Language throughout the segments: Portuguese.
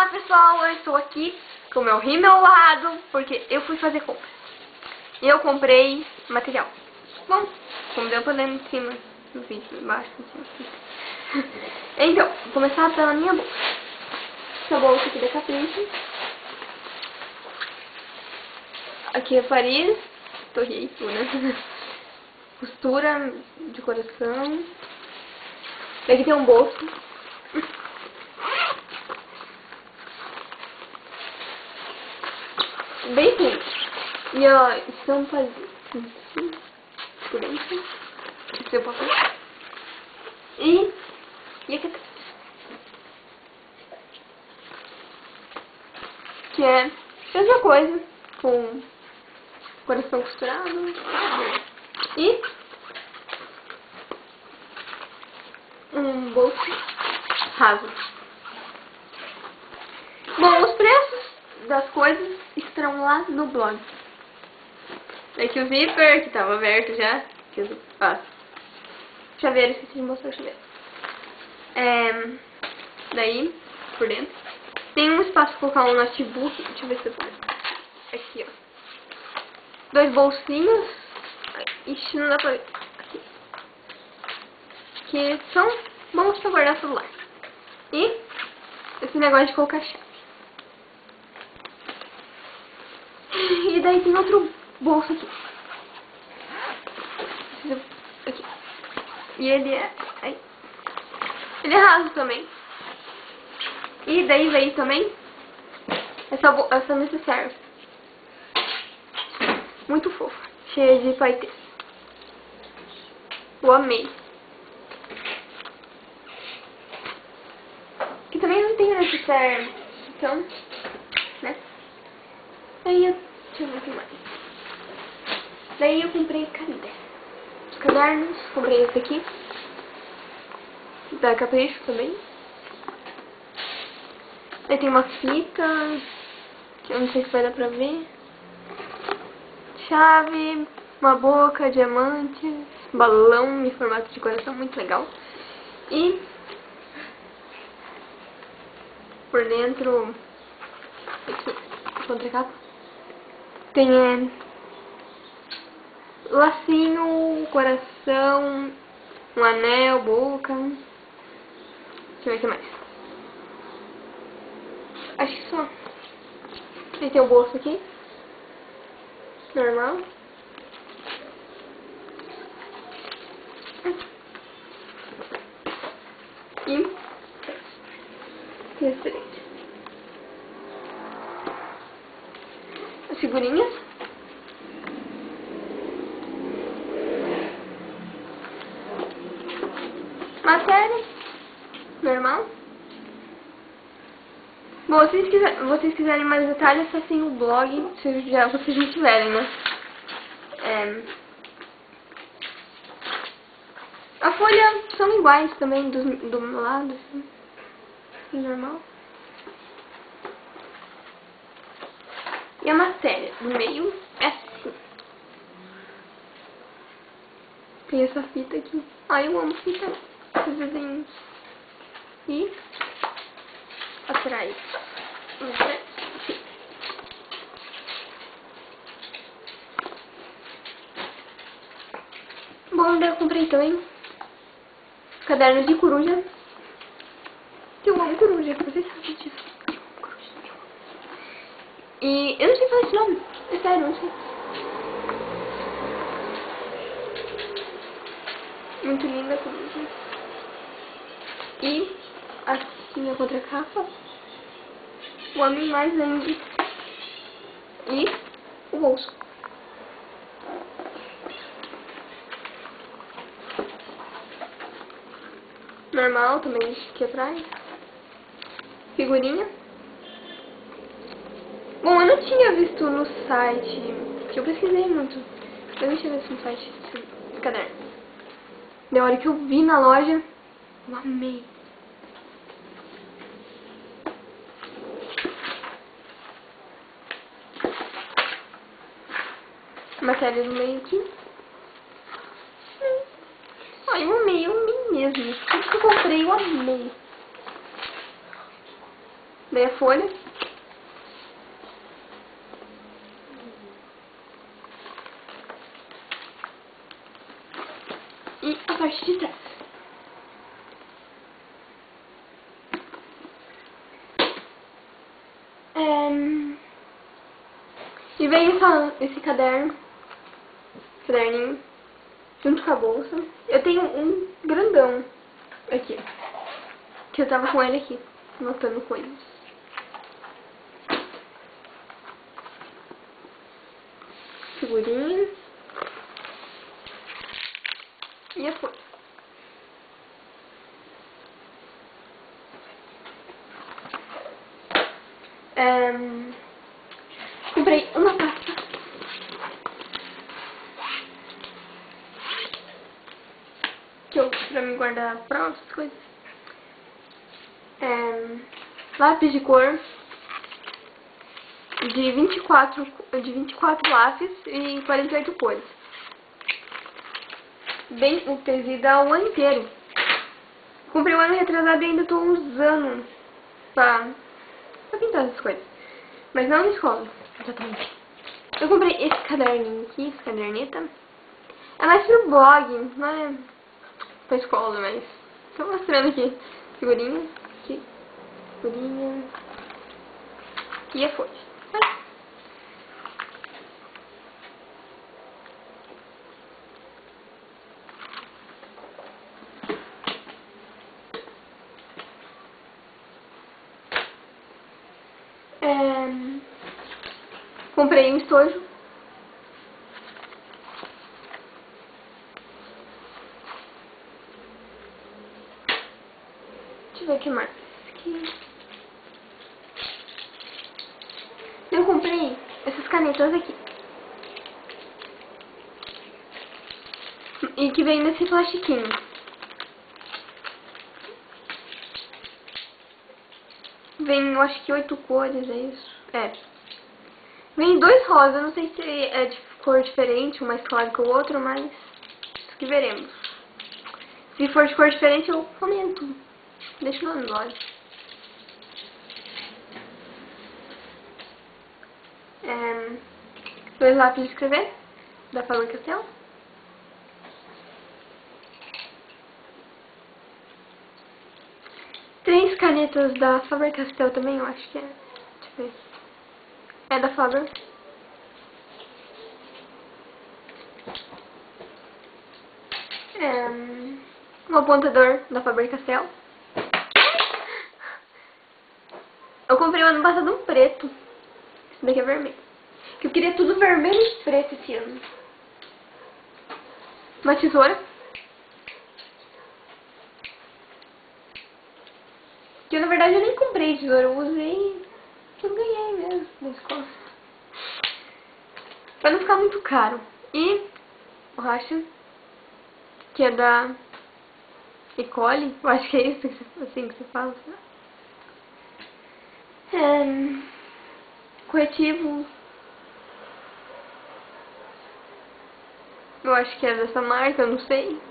Olá pessoal, eu estou aqui com o meu rímel lado, porque eu fui fazer compras. E eu comprei material. Bom, como deu pra ver em cima do vídeo, embaixo, em cima, assim. Então, vou começar pela minha bolsa. Essa bolsa aqui da Capricho. Aqui é Paris, Torre Eiffel, né? Costura de coração. Aqui tem um bolso. Bem simples. E ó, estampa por dentro. Esse é o papel. E aqui atrás. Que é a mesma coisa, com coração costurado. E um bolso raso. Bom, os preços das coisas estarão lá no blog. Aqui o zíper, que estava aberto já. Chaveiro, esqueci de mostrar o chaveiro. Daí, por dentro. Tem um espaço para colocar um notebook. Deixa eu ver se eu posso. Aqui, ó. 2 bolsinhos. Ixi, não dá pra ver. Aqui. Que são bons para guardar celular. E esse negócio de colocar chave. E daí tem outro bolso aqui. Aqui. E ele é... Aí. Ele é raso também. E daí veio também essa necessaire. Muito fofa. Cheia de paetê. Eu amei. Aqui também não tem necessaire. Então, né? Aí deixa eu ver o que mais. Daí eu comprei os cadernos. Comprei esse aqui. Da Capricho também. Aí tem uma fita, que eu não sei se vai dar pra ver. Chave, uma boca, diamantes, balão em formato de coração, muito legal. E por dentro, aqui, contra capa, tem lacinho, coração, um anel, boca. Deixa eu ver o que mais. Acho que só. E tem o bolso aqui. Normal. E referente. As figurinhas. Matéria. Normal. Bom, se vocês quiserem mais detalhes, acessem o blog, se vocês não tiverem, né? A folha são iguais também, do meu lado, assim. Normal. E a matéria do meio é assim. Tem essa fita aqui. Ai, eu amo fita. Esses desenhos. E atrás. Bom, daí eu comprei também caderno de coruja. Que eu amo coruja, vocês sabem disso. Eu amo coruja. E eu não sei falar esse nome. É sério, eu não sei. Muito linda a coruja. E assim a contracapa. O homem mais lindo. E o bolso. Normal também aqui atrás. Figurinha. Bom, eu não tinha visto no site, porque eu pesquisei muito. Eu não tinha visto no site esse caderno. Na hora que eu vi na loja, eu amei. Matéria no meio aqui. Ai, eu amei mesmo. Tudo que eu comprei, eu amei. meia folha. E a parte de trás. E veio esse caderninho, junto com a bolsa. Eu tenho um grandão aqui, que eu tava com ele aqui, anotando coisas. Figurinha. E a folha. Comprei uma pasta pra me guardar provas, coisas. Lápis de cor de 24 lápis e 48 cores. Bem úteis e dá o ano inteiro. Comprei um ano retrasado e ainda tô usando pra pintar essas coisas. Mas não na escola, exatamente. Eu comprei esse caderninho aqui, essa caderneta. É mais pro blog, não é pra escola, mas tô mostrando aqui. Figurinha, aqui, figurinha. E a folha. Comprei um estojo. Deixa eu ver o que mais. Aqui. Eu comprei essas canetas aqui. E que vem nesse plastiquinho. Vem, eu acho que 8 cores, é isso? É. Vem 2 rosas, não sei se é de cor diferente, um mais claro que o outro, mas isso que veremos. Se for de cor diferente, eu comento. Deixa no blog. 2 lápis de escrever, da Faber-Castell. Três canetas da Faber-Castell também, eu acho que é. Deixa eu ver. É da Faber. Um apontador da Faber-Castell. Eu comprei o ano passado um preto. Esse daqui é vermelho. Que eu queria tudo vermelho e preto esse ano. Uma tesoura. Que na verdade eu nem comprei tesoura, eu usei. Eu ganhei mesmo na escola. Pra não ficar muito caro. E o racha, que é da Ecole, eu acho que é isso assim que você fala, né? Corretivo, eu acho que é dessa marca, eu não sei.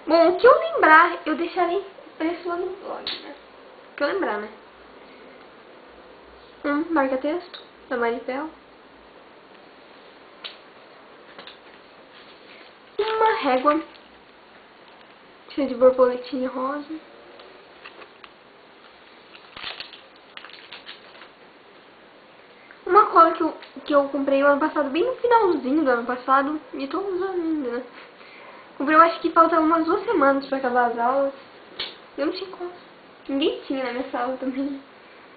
Bom, o que eu lembrar, eu deixarei o preço lá no blog, né? O que eu lembrar, né? Marca-texto da Maripel. Uma régua cheia de borboletinha rosa. Uma cola que eu comprei o ano passado, bem no finalzinho do ano passado, e tô usando ainda, né? Comprei, eu acho que falta umas 2 semanas pra acabar as aulas. Eu não tinha como. Ninguém tinha na minha sala também.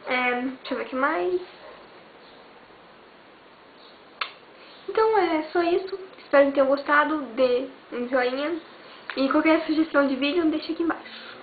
Deixa eu ver o que mais. Então é só isso. Espero que tenham gostado. Dê um joinha. E qualquer sugestão de vídeo, deixa aqui embaixo.